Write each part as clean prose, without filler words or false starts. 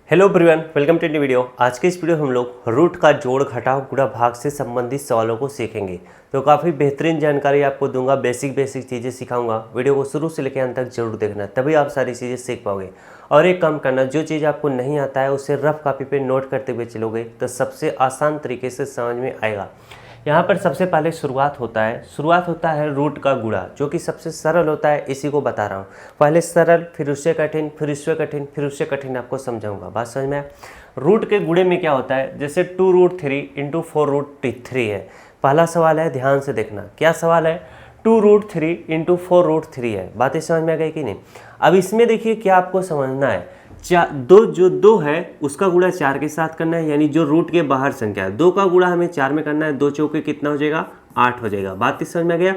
Hello everyone, welcome to new video. आज के इस वीडियो हम लोग रूट का जोड़ घटाव गुणा भाग से संबंधित सवालों को सीखेंगे। तो काफ़ी बेहतरीन जानकारी आपको दूंगा, बेसिक चीज़ें सिखाऊंगा। वीडियो को शुरू से लेकर अंत तक जरूर देखना, तभी आप सारी चीज़ें सीख पाओगे। और एक काम करना, जो चीज़ आपको नहीं आता है उसे रफ कॉपी पे नोट करते हुए चलोगे तो सबसे आसान तरीके से समझ में आएगा। यहाँ पर सबसे पहले शुरुआत होता है रूट का गुणा, जो कि सबसे सरल होता है। इसी को बता रहा हूँ, पहले सरल, फिर उससे कठिन, फिर उससे कठिन, फिर उससे कठिन आपको समझाऊंगा। बात समझ में आए? रूट के गुणे में क्या होता है, जैसे 2√3 × 4√3 है। पहला सवाल है, ध्यान से देखना। क्या सवाल है? 2√3 × 4√3 है। बातें समझ में आ गई कि नहीं? अब इसमें देखिए क्या आपको समझना है, जो दो है उसका गुणा 4 के साथ करना है, यानी जो रूट के बाहर संख्या है। 2 का गुणा हमें 4 में करना है। 2 चौके कितना हो जाएगा? 8 हो जाएगा। बात समझ में आ गया?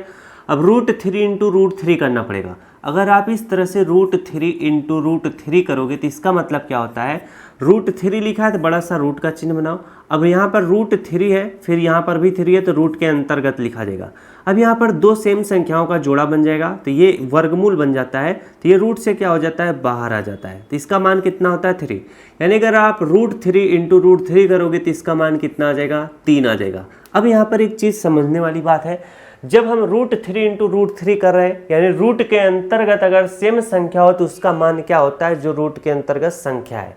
अब √3 × √3 करना पड़ेगा। अगर आप इस तरह से √3 × √3 करोगे तो इसका मतलब क्या होता है, √3 लिखा है तो बड़ा सा रूट का चिन्ह बनाओ। अब यहाँ पर √3 है, फिर यहाँ पर भी 3 है, तो रूट के अंतर्गत लिखा जाएगा। अब यहाँ पर दो सेम संख्याओं का जोड़ा बन जाएगा, तो ये वर्गमूल बन जाता है, तो ये रूट से क्या हो जाता है, बाहर आ जाता है। तो इसका मान कितना होता है? 3। यानी अगर आप √3 × √3 करोगे तो इसका मान कितना आ जाएगा? 3 आ जाएगा। अब यहाँ पर एक चीज़ समझने वाली बात है, जब हम √3 × √3 कर रहे हैं, यानी रूट के अंतर्गत अगर सेम संख्या हो तो उसका मान क्या होता है, जो रूट के अंतर्गत संख्या है।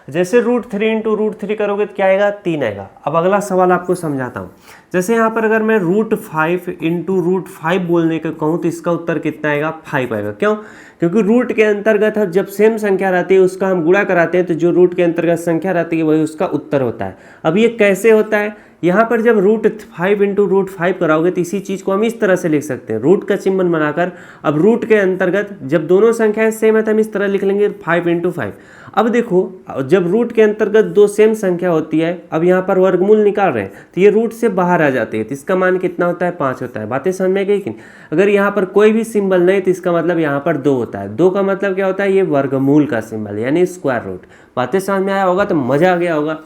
जैसे √3 × √3 करोगे तो क्या आएगा? 3 आएगा। अब अगला सवाल आपको समझाता हूँ। जैसे यहाँ पर अगर मैं √5 × √5 बोलने का कहूँ तो इसका उत्तर कितना आएगा? 5 आएगा। क्यों? क्योंकि रूट के अंतर्गत जब सेम संख्या रहती है उसका हम गुणा कराते हैं, तो जो रूट के अंतर्गत संख्या रहती है वही उसका उत्तर होता है। अब ये कैसे होता है? यहाँ पर जब √5 × √5 कराओगे तो इसी चीज़ को हम इस तरह से लिख सकते हैं, रूट का चिन्ह बनाकर। अब रूट के अंतर्गत जब दोनों संख्याएं सेम है तो हम इस तरह लिख लेंगे 5 × 5। अब देखो, जब रूट के अंतर्गत दो सेम संख्या होती है, अब यहाँ पर वर्गमूल निकाल रहे हैं तो ये रूट से बाहर आ जाती है, तो इसका मान कितना होता है? 5 होता है। बातें समझ में गई कि नहीं? अगर यहाँ पर कोई भी सिंबल नहीं तो इसका मतलब यहाँ पर 2 होता है। 2 का मतलब क्या होता है? ये वर्गमूल का सिंबल, यानी स्क्वायर रूट। बातें समझ में आया होगा तो मजा आ गया होगा।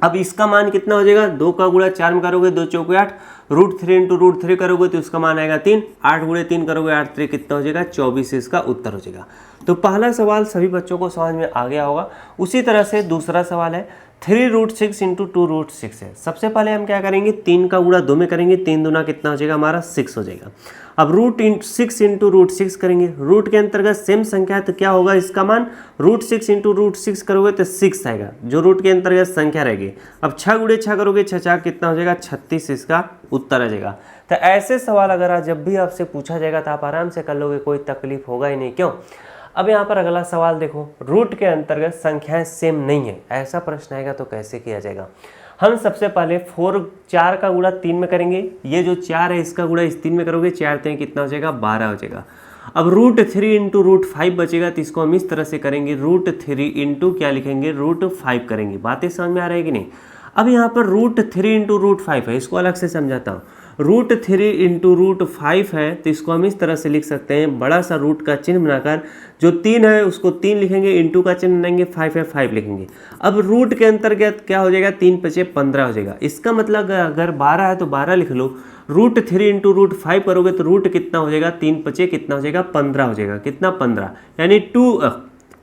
अब इसका मान कितना हो जाएगा? 2 का गुणा 4 में करोगे 2 चौके 8, √3 × √3 करोगे तो उसका मान आएगा 3। 8 × 3 करोगे 8 3 कितना हो जाएगा? 24 इसका उत्तर हो जाएगा। तो पहला सवाल सभी बच्चों को समझ में आ गया होगा। उसी तरह से दूसरा सवाल है 3√6 × 2√6 है। सबसे पहले हम क्या करेंगे, 3 का गुणा 2 में करेंगे, 3 दूना कितना हो जाएगा? हमारा 6 हो जाएगा। अब √6 × √6 करेंगे, रूट के अंतर्गत सेम संख्या है तो क्या होगा इसका मान? √6 × √6 करोगे तो 6 आएगा, जो रूट के अंतर्गत संख्या रहेगी। अब 6 × 6 करोगे, 6 4 कितना हो जाएगा? 36 इसका उत्तर आ जाएगा। तो ऐसे सवाल अगर जब भी आपसे पूछा जाएगा तो आप आराम से कर लोगे, कोई तकलीफ होगा ही नहीं। क्यों? अब यहाँ पर अगला सवाल देखो, रूट के अंतर्गत संख्याएं सेम नहीं है, ऐसा प्रश्न आएगा तो कैसे किया जाएगा? हम सबसे पहले 4 का गुणा 3 में करेंगे, ये जो 4 है इसका गुणा इस 3 में करोगे, 4 3 कितना हो जाएगा? 12 हो जाएगा। अब √3 × √5 बचेगा, तो इसको हम इस तरह से करेंगे, √3 × क्या लिखेंगे? √5 करेंगे। बातें समझ में आ रही है कि नहीं? अब यहाँ पर √3 × √5 है, इसको अलग से समझाता हूँ। √3 × √5 है तो इसको हम इस तरह से लिख सकते हैं, बड़ा सा रूट का चिन्ह बनाकर, जो 3 है उसको 3 लिखेंगे, इंटू का चिन्ह बनाएंगे, 5 है 5 लिखेंगे। अब रूट के अंतर्गत क्या हो जाएगा? 3 × 5 = 15 हो जाएगा। इसका मतलब अगर 12 है तो 12 लिख लो, √3 × √5 करोगे तो रूट कितना हो जाएगा? 3 × 5 कितना हो जाएगा? 15 हो जाएगा। कितना? 15, यानी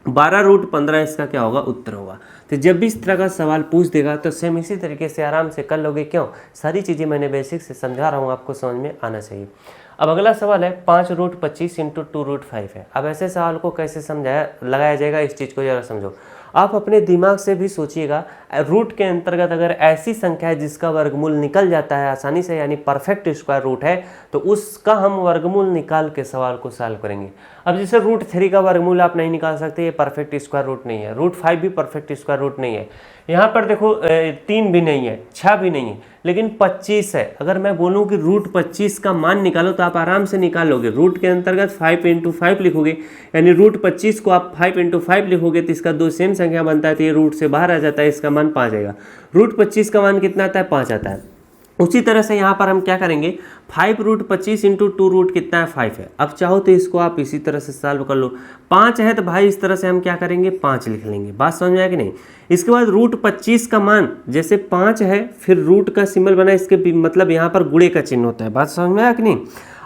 12√15 इसका क्या होगा? उत्तर होगा। तो जब भी इस तरह का सवाल पूछ देगा तो सेम इसी तरीके से आराम से कर लोगे। क्यों? सारी चीज़ें मैंने बेसिक से समझा रहा हूँ, आपको समझ में आना चाहिए। अब अगला सवाल है 5√25 × 2√5 है। अब ऐसे सवाल को कैसे लगाया जाएगा, इस चीज़ को जरा समझो। आप अपने दिमाग से भी सोचिएगा, रूट के अंतर्गत अगर ऐसी संख्या है जिसका वर्गमूल निकल जाता है आसानी से, यानी परफेक्ट स्क्वायर रूट है, तो उसका हम वर्गमूल निकाल के सवाल को सॉल्व करेंगे। अब जैसे √3 का वर्गमूल आप नहीं निकाल सकते, ये परफेक्ट स्क्वायर रूट नहीं है। √5 भी परफेक्ट स्क्वायर रूट नहीं है। यहाँ पर देखो 3 भी नहीं है, 6 भी नहीं है, लेकिन 25 है। अगर मैं बोलूँ कि √25 का मान निकालो तो आप आराम से निकाल लोगे। रूट के अंतर्गत 5 × 5 लिखोगे, यानी √25 को आप 5 × 5 लिखोगे तो इसका 2 सेम संख्या बनता है, तो ये रूट से बाहर आ जाता है, इसका मान 5 आएगा। √25 का मान कितना आता है? 5 आता है। उसी तरह से यहाँ पर हम क्या करेंगे, 5√25 × 2 कितना है? 5 है। अब चाहो तो इसको आप इसी तरह से सॉल्व कर लो। 5 है तो भाई इस तरह से हम क्या करेंगे? 5 लिख लेंगे। बात समझ में आया कि नहीं? इसके बाद √25 का मान, जैसे 5 है फिर रूट का सिंबल बना, इसके मतलब यहाँ पर गुणे का चिन्ह होता है। बात समझ में आया कि नहीं?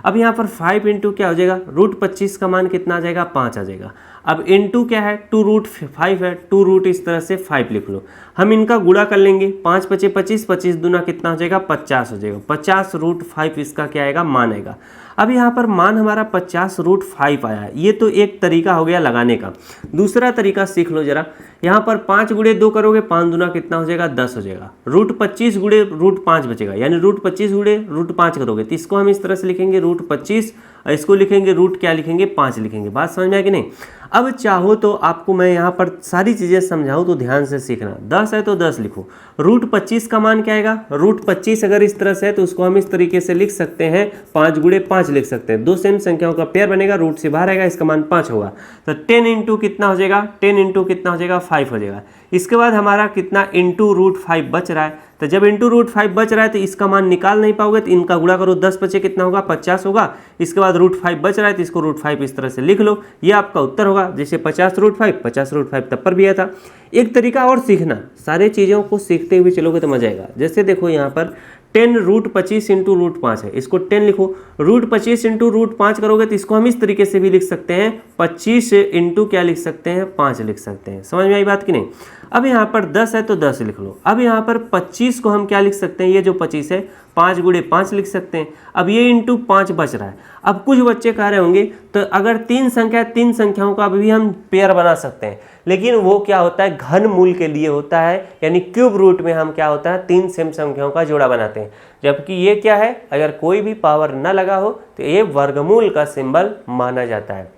अब यहाँ पर 5 × क्या हो जाएगा? √25 का मान कितना आ जाएगा? 5 आ जाएगा। अब इनटू क्या है, 2√5 है, 2 इस तरह से 5 लिख लो। हम इनका गुणा कर लेंगे, 5 × 5 = 25, 25 दूना कितना हो जाएगा 50 हो जाएगा, 50√5 इसका क्या आएगा मान आएगा। अब यहाँ पर मान हमारा 50√5 आया, ये तो एक तरीका हो गया लगाने का। दूसरा तरीका सीख लो जरा, यहाँ पर 5 × 2 करोगे, 5 दूना कितना हो जाएगा 10 हो जाएगा, √25 × √5 बचेगा, यानी √25 × √5 करोगे तो इसको हम इस तरह से लिखेंगे √25, और इसको लिखेंगे रूट क्या लिखेंगे 5 लिखेंगे। बात समझ में आया कि नहीं। अब चाहो तो आपको मैं यहाँ पर सारी चीज़ें समझाऊँ तो ध्यान से सीखना। 10 है तो 10 लिखो, √25 का मान क्या आएगा, √25 अगर इस तरह से है तो उसको हम इस तरीके से लिख सकते हैं, 5 × 5 लिख सकते हैं, दो सेम संख्याओं का पेयर बनेगा, रूट से बाहर आएगा, इसका मान 5 होगा। तो 10 × कितना हो जाएगा, 10 × कितना हो जाएगा 5 हो जाएगा। इसके बाद हमारा कितना इंटू √5 बच रहा है, तो जब इंटू √5 बच रहा है तो इसका मान निकाल नहीं पाओगे, तो इनका गुणा करो, 10 बचे कितना होगा 50 होगा। इसके बाद √5 बच रहा है तो इसको √5 इस तरह से लिख लो, ये आपका उत्तर होगा। जैसे 50√5 तब पर भी आया था। एक तरीका और सीखना, सारे चीज़ों को सीखते हुए चलोगे तो मजा आएगा। जैसे देखो यहाँ पर 10√25 × √5 है, इसको 10 लिखो, √25 × √5 करोगे तो इसको हम इस तरीके से भी लिख सकते हैं, 25 × क्या लिख सकते हैं 5 लिख सकते हैं। समझ में आई बात कि नहीं। अब यहाँ पर 10 है तो 10 लिख लो। अब यहाँ पर 25 को हम क्या लिख सकते हैं, ये जो 25 है 5 × 5 लिख सकते हैं। अब ये इंटू 5 बच रहा है। अब कुछ बच्चे कह रहे होंगे तो अगर 3 संख्याओं का भी हम पेयर बना सकते हैं, लेकिन वो क्या होता है घन मूल के लिए होता है, यानी क्यूब रूट में हम क्या होता है 3 सेम संख्याओं का जोड़ा बनाते हैं। जबकि ये क्या है, अगर कोई भी पावर न लगा हो तो ये वर्गमूल का सिंबल माना जाता है।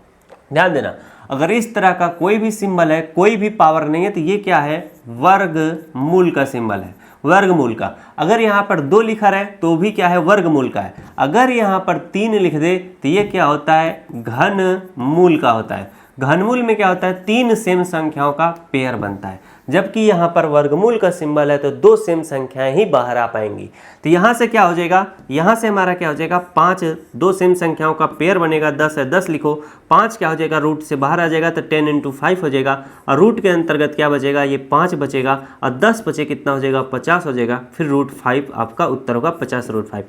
ध्यान देना, अगर इस तरह का कोई भी सिंबल है, कोई भी पावर नहीं है, तो ये क्या है वर्गमूल का सिंबल है, वर्गमूल का। अगर यहाँ पर 2 लिखा रहे तो भी क्या है वर्गमूल का है। अगर यहाँ पर 3 लिख दे तो ये क्या होता है घन मूल का होता है। घनमूल में क्या होता है 3 सेम संख्याओं का पेयर बनता है, जबकि यहाँ पर वर्गमूल का सिंबल है तो 2 सेम संख्याएं ही बाहर आ पाएंगी। तो यहाँ से क्या हो जाएगा, यहाँ से हमारा क्या हो जाएगा 5, 2 सेम संख्याओं का पेयर बनेगा, 10 है 10 लिखो, 5 क्या हो जाएगा रूट से बाहर आ जाएगा तो 10 × 5 हो जाएगा, और रूट के अंतर्गत क्या बचेगा ये 5 बचेगा, और 10 बचे कितना हो जाएगा 50 हो जाएगा, फिर √5 आपका उत्तर होगा 50√5।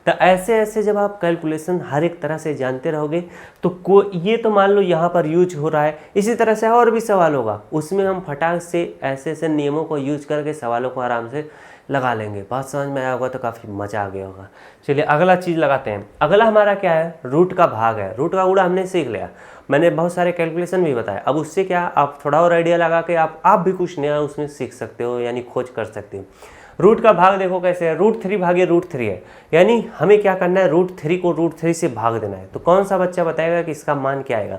तो ऐसे ऐसे जब आप कैलकुलेशन हर एक तरह से जानते रहोगे तो ये तो मान लो यहाँ पर यूज हो रहा है, इसी तरह से और भी सवाल होगा, उसमें हम फटाक से ऐसे ऐसे नियमों को यूज करके सवालों को आराम से लगा लेंगे। बात समझ में आया होगा तो काफ़ी मज़ा आ गया होगा। चलिए अगला चीज़ लगाते हैं। अगला हमारा क्या है रूट का भाग है। रूट का गुणा हमने सीख लिया, मैंने बहुत सारे कैलकुलेशन भी बताया। अब उससे क्या आप थोड़ा और आइडिया लगा के आप भी कुछ नया उसमें सीख सकते हो, यानी खोज कर सकते हो। रूट का भाग देखो कैसे है, √3 भागे √3 है, यानी हमें क्या करना है √3 को √3 से भाग देना है। तो कौन सा बच्चा बताएगा कि इसका मान क्या आएगा।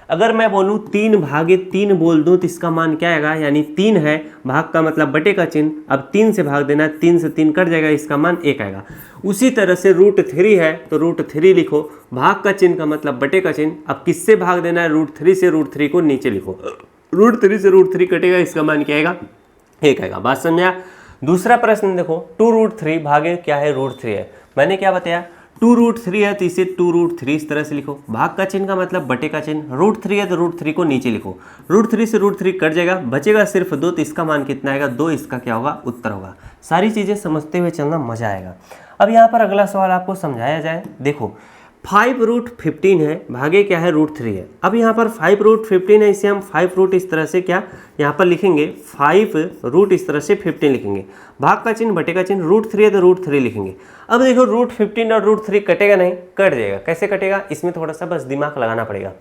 अगर मैं बोलूँ 3 भागे 3 बोल दूँ तो इसका मान क्या आएगा, यानी 3 है, भाग का मतलब बटे का चिन्ह, अब 3 से भाग देना है, 3 से 3 कट जाएगा, इसका मान 1 आएगा। उसी तरह से √3 है तो √3 लिखो, भाग का चिन्ह का मतलब बटे का चिन्ह, अब किससे भाग देना है √3 से, √3 को नीचे लिखो, √3 से √3 कटेगा, इसका मान क्या आएगा 1 आएगा। बात समझा। दूसरा प्रश्न देखो 2√3 भागे क्या है √3 है, मैंने क्या बताया 2√3 है तो इसे 2√3 इस तरह से लिखो, भाग का चिन्ह का मतलब बटे का चिन्ह, √3 है तो √3 को नीचे लिखो, √3 से √3 कट जाएगा, बचेगा सिर्फ 2, तो इसका मान कितना आएगा 2, इसका क्या होगा उत्तर होगा। सारी चीज़ें समझते हुए चलना, मजा आएगा। अब यहाँ पर अगला सवाल आपको समझाया जाए। देखो 5√15 है, भागे क्या है √3 है। अब यहाँ पर 5√15 है, इसे हम 5 इस तरह से क्या यहाँ पर लिखेंगे, 5 इस तरह से 15 लिखेंगे, भाग का चिन्ह बटे का चिन्ह, √3 है तो √3 लिखेंगे। अब देखो √15 और √3 कटेगा नहीं, कट जाएगा। कैसे कटेगा, इसमें थोड़ा सा बस दिमाग लगाना पड़ेगा।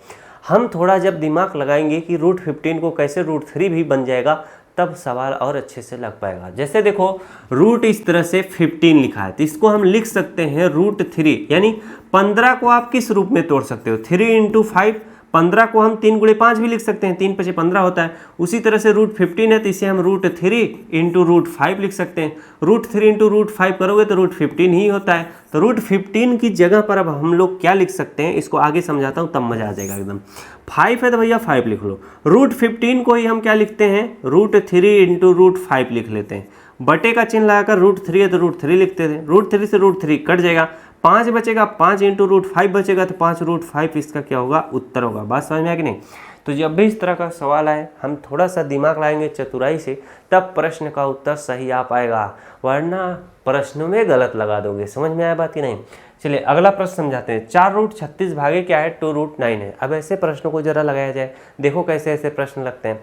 हम थोड़ा जब दिमाग लगाएंगे कि √15 को कैसे √3 भी बन जाएगा, तब सवाल और अच्छे से लग पाएगा। जैसे देखो रूट इस तरह से 15 लिखा है तो इसको हम लिख सकते हैं √3, यानी 15 को आप किस रूप में तोड़ सकते हो 3 × 5, 15 को हम 3 × 5 भी लिख सकते हैं, 3 × 5 = 15 होता है। उसी तरह से √15 है तो इसे हम √3 × √5 लिख सकते हैं, √3 × √5 करोगे तो √15 ही होता है। तो √15 की जगह पर अब हम लोग क्या लिख सकते हैं, इसको आगे समझाता हूँ तब मजा आ जाएगा एकदम। 5 है तो भैया 5 लिख लो, √15 को ही हम क्या लिखते हैं √3 × √5 लिख लेते हैं, बटे का चिन्ह लगाकर √3 है तो √3 लिखते थे, √3 से √3 कट जाएगा, 5 बचेगा, 5 × √5 बचेगा तो 5√5 इसका क्या होगा उत्तर होगा। बात समझ में आया कि नहीं। तो जब भी इस तरह का सवाल आए हम थोड़ा सा दिमाग लगाएंगे चतुराई से, तब प्रश्न का उत्तर सही आ पाएगा, वरना प्रश्नों में गलत लगा दोगे। समझ में आया बात कि नहीं। चलिए अगला प्रश्न समझाते हैं। 4 रूट 36 भागे क्या है, 2 रूट 9 है। अब ऐसे प्रश्नों को जरा लगाया जाए, देखो कैसे ऐसे प्रश्न लगते हैं।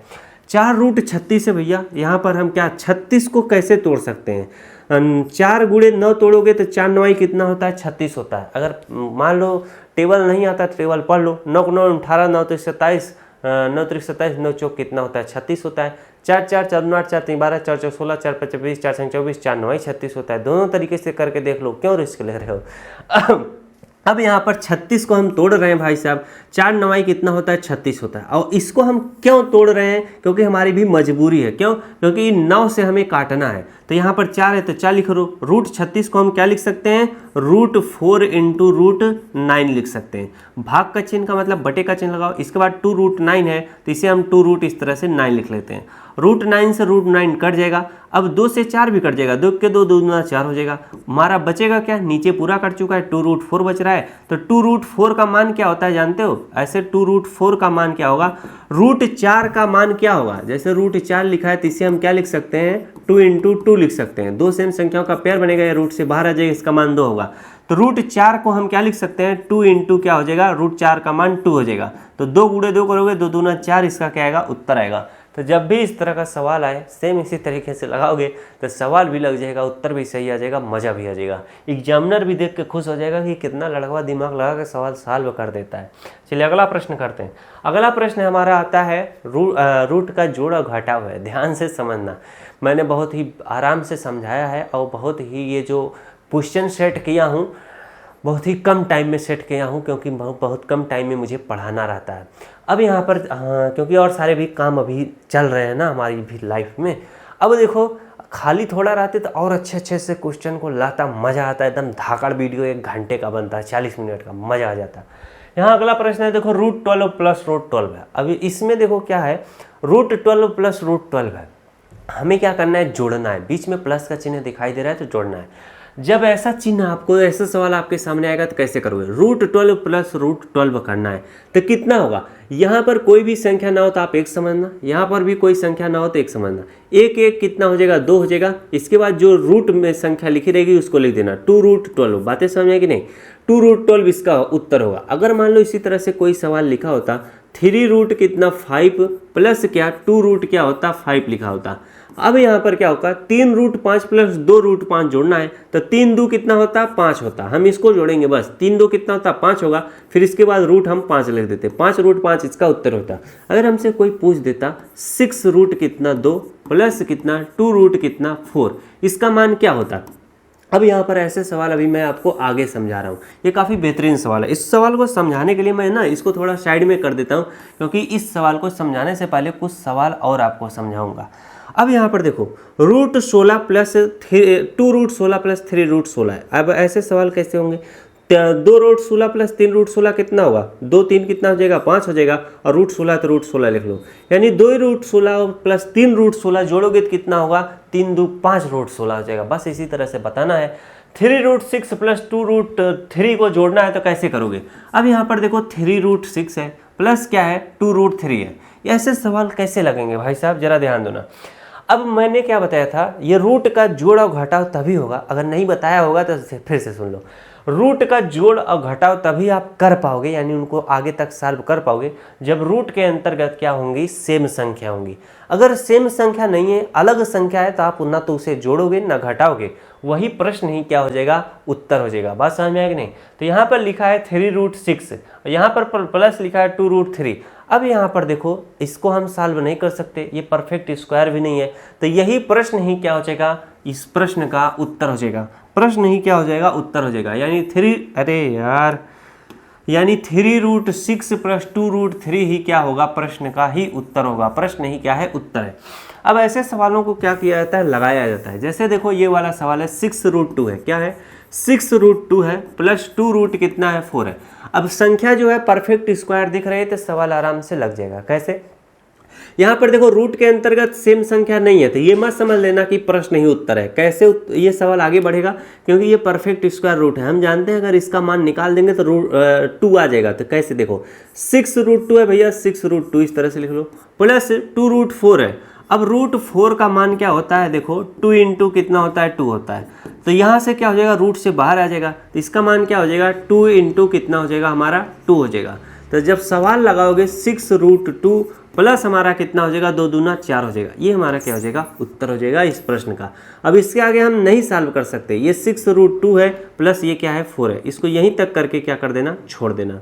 4 रूट 36 है भैया, यहाँ पर हम क्या 36 को कैसे तोड़ सकते हैं। 4 गुणे 9 तोड़ोगे तो 4 9 कितना होता है, 36 होता है। अगर मान लो टेबल नहीं आता तो टेबल पढ़ लो, 9 9 18 9 तो 27, 9 3 27, 9 चौक कितना होता है, 36 होता है। 4 4 4 9 8 4 3 12 4 4 16 4 5 20 4 6 24 4 9 36 होता है। दोनों तरीके से करके देख लो, क्यों रिस्क ले रहे हो। अब यहाँ पर 36 को हम तोड़ रहे हैं भाई साहब, 4 9 कितना होता है, 36 होता है। और इसको हम क्यों तोड़ रहे हैं, क्योंकि हमारी भी मजबूरी है। क्यों, क्योंकि 9 से हमें काटना है। तो यहाँ पर 4 है तो 4 लिख लो। रूट 36 को हम क्या लिख सकते हैं, रूट 4 इंटू रूट 9 लिख सकते हैं। भाग का चिन्ह का मतलब बटे का चिन्ह लगाओ। इसके बाद 2 रूट 9 है तो इसे हम 2 रूट इस तरह से 9 लिख लेते हैं। रूट 9 से रूट 9 कट जाएगा। अब 2 से 4 भी कट जाएगा, 2 के 2 2 गुना 4 हो जाएगा। हमारा बचेगा क्या, नीचे पूरा कट चुका है, 2 रूट 4 बच रहा है। तो 2 रूट 4 का मान क्या होता है जानते हो, ऐसे 2 रूट 4 का मान क्या होगा, रूट 4 का मान क्या होगा। जैसे रूट 4 लिखा है तो इसे हम क्या लिख सकते हैं, 2 इंटू 2 लिख सकते हैं। 2 सेम संख्याओं का पेयर बनेगा, या रूट से बाहर आ जाएगा, इसका मान 2 होगा। तो रूट 4 को हम क्या लिख सकते हैं, 2 इंटू क्या हो जाएगा, रूट 4 का मान 2 हो जाएगा। तो 2 गुणे 2 करोगे, 2 दूना 4, इसका क्या आएगा, उत्तर आएगा। तो जब भी इस तरह का सवाल आए सेम इसी तरीके से लगाओगे तो सवाल भी लग जाएगा, उत्तर भी सही आ जाएगा, मज़ा भी आ जाएगा। एग्जामिनर भी देख के खुश हो जाएगा कि कितना लड़का दिमाग लगा के सवाल सॉल्व कर देता है। चलिए अगला प्रश्न करते हैं। अगला प्रश्न हमारा आता है रूट का जोड़ और घटाव है। ध्यान से समझना, मैंने बहुत ही आराम से समझाया है और बहुत ही ये जो क्वेश्चन सेट किया हूँ बहुत ही कम टाइम में सेट किया हूँ, क्योंकि बहुत कम टाइम में मुझे पढ़ाना रहता है। अब यहाँ पर क्योंकि और सारे भी काम अभी चल रहे हैं ना हमारी भी लाइफ में। अब देखो खाली थोड़ा रहते तो और अच्छे से क्वेश्चन को लाता, मज़ा आता है। एकदम धाकड़ वीडियो 1 घंटे का बनता है, 40 मिनट का, मज़ा आ जाता है। यहाँ अगला प्रश्न है, देखो रूट 12 प्लस रूट 12 है। अभी इसमें देखो क्या है, रूट 12 प्लस रूट 12 है। हमें क्या करना है, जोड़ना है। बीच में प्लस का चिन्ह दिखाई दे रहा है तो जोड़ना है। जब ऐसा चिन्ह आपको, ऐसा सवाल आपके सामने आएगा तो कैसे करोगे, रूट 12 प्लस रूट 12 करना है तो कितना होगा। यहाँ पर कोई भी संख्या ना हो तो आप 1 समझना, यहाँ पर भी कोई संख्या ना हो तो 1 समझना। 1 1 कितना हो जाएगा, 2 हो जाएगा। इसके बाद जो रूट में संख्या लिखी रहेगी उसको लिख देना, 2 रूट 12। बातें समझ में कि नहीं, 2 रूट 12 इसका उत्तर होगा। अगर मान लो इसी तरह से कोई सवाल लिखा होता, 3 रूट कितना 5 प्लस क्या 2 रूट क्या होता 5 लिखा होता। अब यहाँ पर क्या होगा, 3 रूट 5 प्लस 2 रूट 5 जोड़ना है तो 3 2 कितना होता, 5 होता। हम इसको जोड़ेंगे बस, 3 2 कितना होता, 5 होगा। फिर इसके बाद रूट हम 5 लिख देते, 5 रूट 5 इसका उत्तर होता। अगर हमसे कोई पूछ देता 6 रूट कितना 2 प्लस कितना 2 रूट कितना 4, इसका मान क्या होता। अब यहाँ पर ऐसे सवाल अभी मैं आपको आगे समझा रहा हूँ, ये काफ़ी बेहतरीन सवाल है। इस सवाल को समझाने के लिए मैं ना इसको थोड़ा साइड में कर देता हूँ, क्योंकि इस सवाल को समझाने से पहले कुछ सवाल और आपको समझाऊंगा। अब यहाँ पर देखो root 16 plus 2 root 16 plus 3 root 16 है। अब ऐसे सवाल कैसे होंगे, 2 रूट 16 प्लस 3 रूट 16 कितना होगा, 2 3 कितना हो जाएगा, 5 हो जाएगा। और रूट 16 तो रूट 16 लिख लो, यानी 2 रूट 16 प्लस 3 रूट 16 जोड़ोगे तो कितना होगा, 3 2 5 रूट 16 हो जाएगा। बस इसी तरह से बताना है। 3 रूट 6 प्लस 2 रूट 3 को जोड़ना है तो कैसे करोगे। अब यहाँ पर देखो 3 रूट 6 है प्लस क्या है 2 रूट 3 है। ऐसे सवाल कैसे लगेंगे भाई साहब, जरा ध्यान दो ना। अब मैंने क्या बताया था, ये रूट का जोड़ और घटाव तभी होगा, अगर नहीं बताया होगा तो फिर से सुन लो। रूट का जोड़ और घटाव तभी आप कर पाओगे, यानी उनको आगे तक सॉल्व कर पाओगे, जब रूट के अंतर्गत क्या होंगी, सेम संख्या होंगी। अगर सेम संख्या नहीं है, अलग संख्या है, तो आप ना तो उसे जोड़ोगे ना घटाओगे, वही प्रश्न ही क्या हो जाएगा, उत्तर हो जाएगा। बात समझ में आएगी नहीं। तो यहाँ पर लिखा है 3 रूट 6, यहाँ पर प्लस लिखा है 2 रूट 3। अब यहाँ पर देखो इसको हम सॉल्व नहीं कर सकते, ये परफेक्ट स्क्वायर भी नहीं है, तो यही प्रश्न ही क्या हो जाएगा, इस प्रश्न का उत्तर हो जाएगा। प्रश्न ही क्या हो जाएगा, उत्तर हो जाएगा। यानी 3 रूट 6 प्लस 2 रूट 3 ही क्या होगा, प्रश्न का ही उत्तर होगा। प्रश्न ही क्या है, उत्तर है। अब ऐसे सवालों को क्या किया जाता है, लगाया जाता है। जैसे देखो ये वाला सवाल है 6 रूट 2 है, क्या है 6 रूट 2 है प्लस 2 रूट कितना है 4 है। अब संख्या जो है परफेक्ट स्क्वायर दिख रही है तो सवाल आराम से लग जाएगा। कैसे, यहाँ पर देखो रूट के अंतर्गत सेम संख्या नहीं है, तो ये मत समझ लेना कि प्रश्न ही उत्तर है। कैसे ये सवाल आगे बढ़ेगा, क्योंकि ये परफेक्ट स्क्वायर रूट है। हम जानते हैं अगर इसका मान निकाल देंगे तो 2 आ जाएगा। तो कैसे, देखो 6 रूट 2 है भैया, 6 रूट 2 इस तरह से लिख लो, प्लस 2 रूट 4 है। अब रूट 4 का मान क्या होता है, देखो 2 इंटू कितना होता है, 2 होता है। तो यहाँ से क्या हो जाएगा, रूट से बाहर आ जाएगा, तो इसका मान क्या हो जाएगा 2 इंटू कितना हो जाएगा हमारा 2 हो जाएगा। तो जब सवाल लगाओगे 6√2 प्लस हमारा कितना हो जाएगा 2 दूना 4 हो जाएगा, ये हमारा क्या हो जाएगा उत्तर हो जाएगा इस प्रश्न का। अब इसके आगे हम नहीं सॉल्व कर सकते, ये 6√2 है प्लस ये क्या है 4 है, इसको यहीं तक करके क्या कर देना, छोड़ देना।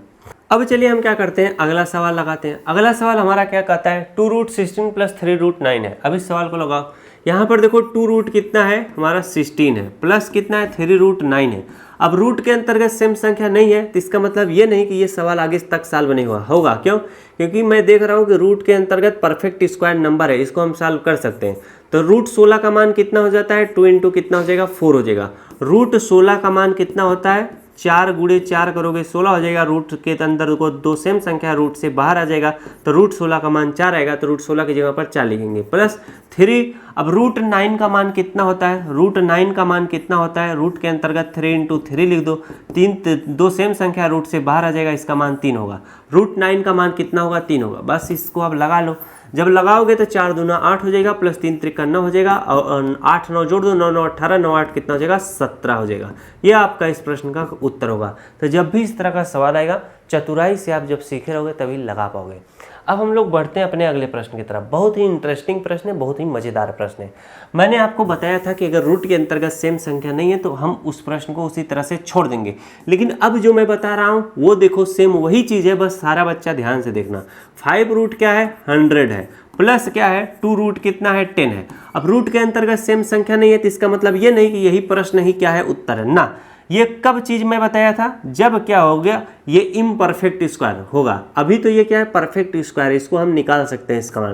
अब चलिए हम क्या करते हैं, अगला सवाल लगाते हैं। अगला सवाल हमारा क्या कहता है 2√16 प्लस 3√9 है। अब इस सवाल को लगाओ, यहाँ पर देखो 2 रूट कितना है हमारा 16 है प्लस कितना है 3√9 है। अब रूट के अंतर्गत सेम संख्या नहीं है तो इसका मतलब ये नहीं कि ये सवाल आगे तक सॉल्व नहीं हुआ होगा। क्यों? क्योंकि मैं देख रहा हूँ कि रूट के अंतर्गत परफेक्ट स्क्वायर नंबर है, इसको हम सॉल्व कर सकते हैं। तो रूट 16 का मान कितना हो जाता है 2 इंटू कितना हो जाएगा 4 हो जाएगा। रूट 16 का मान कितना होता है 4 गुणे 4 करोगे 16 हो जाएगा। रूट के अंदर को दो सेम संख्या रूट से बाहर आ जाएगा तो रूट 16 का मान 4 आएगा, तो रूट 16 की जगह पर 4 लिखेंगे प्लस 3। अब रूट 9 का मान कितना होता है, रूट 9 का मान कितना होता है, रूट के अंतर्गत 3 इंटू 3 लिख दो, 3 दो सेम संख्या रूट से बाहर आ जाएगा, इसका मान 3 होगा। रूट 9 का मान कितना होगा 3 होगा। बस इसको अब लगा लो, जब लगाओगे तो 4 दूना 8 हो जाएगा प्लस 3 त्रिका 9 हो जाएगा और 8 9 जोड़ दो 9 9 18 9 8 कितना हो जाएगा 17 हो जाएगा। ये आपका इस प्रश्न का उत्तर होगा। तो जब भी इस तरह का सवाल आएगा चतुराई से आप जब सीखे रहोगे तभी लगा पाओगे। अब हम लोग बढ़ते हैं अपने अगले प्रश्न की तरफ। बहुत ही इंटरेस्टिंग प्रश्न है, बहुत ही मज़ेदार प्रश्न है। मैंने आपको बताया था कि अगर रूट के अंतर्गत सेम संख्या नहीं है तो हम उस प्रश्न को उसी तरह से छोड़ देंगे, लेकिन अब जो मैं बता रहा हूँ वो देखो सेम वही चीज़ है, बस सारा बच्चा ध्यान से देखना। 5 रूट क्या है 100 है प्लस क्या है 2 रूट कितना है 10 है। अब रूट के अंतर्गत सेम संख्या नहीं है तो इसका मतलब ये नहीं कि यही प्रश्न ही क्या है उत्तर है ना। ये कब चीज मैं बताया था, जब क्या हो गया ये इम्परफेक्ट स्क्वायर होगा। अभी तो ये क्या है परफेक्ट स्क्वायर, इसको हम निकाल सकते हैं इसका मान।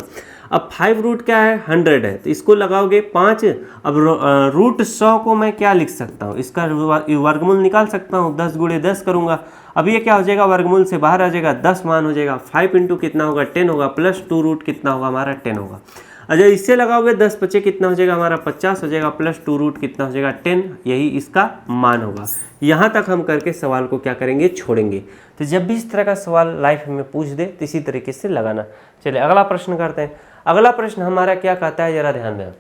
अब 5 रूट क्या है 100 है तो इसको लगाओगे 5। अब रूट 100 को मैं क्या लिख सकता हूँ, इसका वर्गमूल निकाल सकता हूँ, 10 गुणे 10 करूंगा। अब ये क्या हो जाएगा वर्गमूल से बाहर आ जाएगा, 10 मान हो जाएगा। 5 इंटू कितना होगा 10 होगा प्लस 2 रूट कितना होगा हमारा 10 होगा। अच्छा इससे लगाओगे 10 बचे कितना हो जाएगा हमारा 50 हो जाएगा प्लस 2 रूट कितना हो जाएगा 10, यही इसका मान होगा। यहाँ तक हम करके सवाल को क्या करेंगे छोड़ेंगे। तो जब भी इस तरह का सवाल लाइफ में पूछ दे तो इसी तरीके से लगाना। चलिए अगला प्रश्न करते हैं। अगला प्रश्न हमारा क्या कहता है जरा ध्यान दें।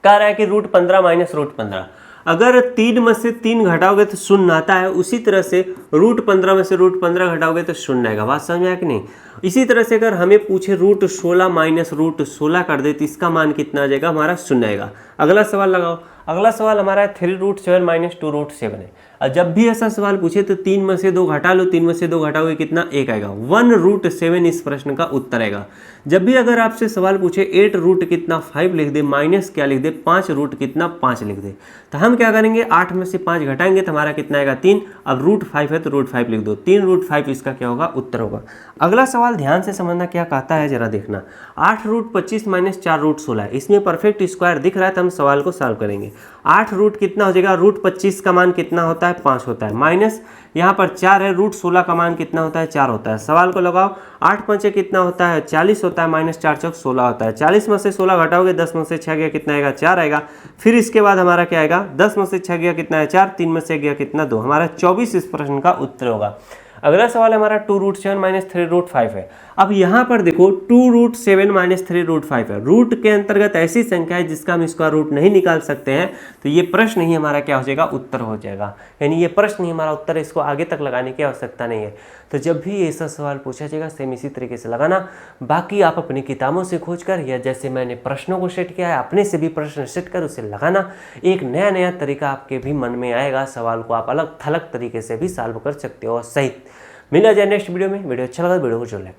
कह रहा है कि रूट 15 माइनस रूट 15, अगर 3 में से 3 घटाओगे तो शून्य आता है, उसी तरह से रूट 15 में से रूट 15 घटाओगे तो शून्य आएगा। बात समझ में आया कि नहीं। इसी तरह से अगर हमें पूछे रूट 16 माइनस रूट 16 कर दे तो इसका मान कितना आ जाएगा हमारा शून्य आएगा। अगला सवाल लगाओ। अगला सवाल हमारा है 3√7 माइनस 2√7 है। और जब भी ऐसा सवाल पूछे तो 3 में से 2 घटा लो, 3 में से 2 घटाओगे कितना 1 आएगा। 1√7 इस प्रश्न का उत्तर आएगा। जब भी अगर आपसे सवाल पूछे 8 रूट कितना 5 लिख दे, माइनस क्या लिख दे 5 रूट कितना 5 लिख दे, तो हम क्या करेंगे 8 में से 5 घटाएंगे तो हमारा कितना आएगा 3। अब रूट 5 है तो रूट 5 लिख दो, 3√5 इसका क्या होगा उत्तर होगा। अगला सवाल ध्यान से समझना क्या कहता है जरा देखना। 8√25 माइनस 4√16 है, इसमें परफेक्ट स्क्वायर दिख रहा है तो हम सवाल को सॉल्व करेंगे। 8 रूट कितना हो जाएगा, रूट 25 का मान कितना होता है 5 होता है, माइनस यहाँ पर 4 है, रूट 16 का मान कितना होता है 4 होता है। सवाल को लगाओ 8 पंचे कितना होता है 40 होता है, माइनस 4 चौक 16 होता है। 40 में से 16 घटाओगे 10 में से 6 गया कितना आएगा 4 आएगा। फिर इसके बाद हमारा क्या आएगा 10 में से 6 गया कितना है 4, 3 में से गया कितना 2, हमारा 24 इस प्रश्न का उत्तर होगा। अगला सवाल हमारा 2√7 माइनस 3√5 है। अब यहाँ पर देखो 2√7 माइनस 3√5 है, रूट के अंतर्गत ऐसी संख्या है जिसका हम इसका रूट नहीं निकाल सकते हैं, तो ये प्रश्न ही हमारा क्या हो जाएगा उत्तर हो जाएगा। यानी ये प्रश्न ही हमारा उत्तर है, इसको आगे तक लगाने की आवश्यकता नहीं है। तो जब भी ऐसा सवाल पूछा जाएगा सेम इसी तरीके से लगाना। बाकी आप अपनी किताबों से खोज कर या जैसे मैंने प्रश्नों को सेट किया है अपने से भी प्रश्न सेट कर उसे लगाना। एक नया नया तरीका आपके भी मन में आएगा, सवाल को आप अलग थलग तरीके से भी सॉल्व कर सकते हो। सही मिला जाए नेक्स्ट वीडियो में। वीडियो अच्छा लगा वीडियो को जोड़ लेकर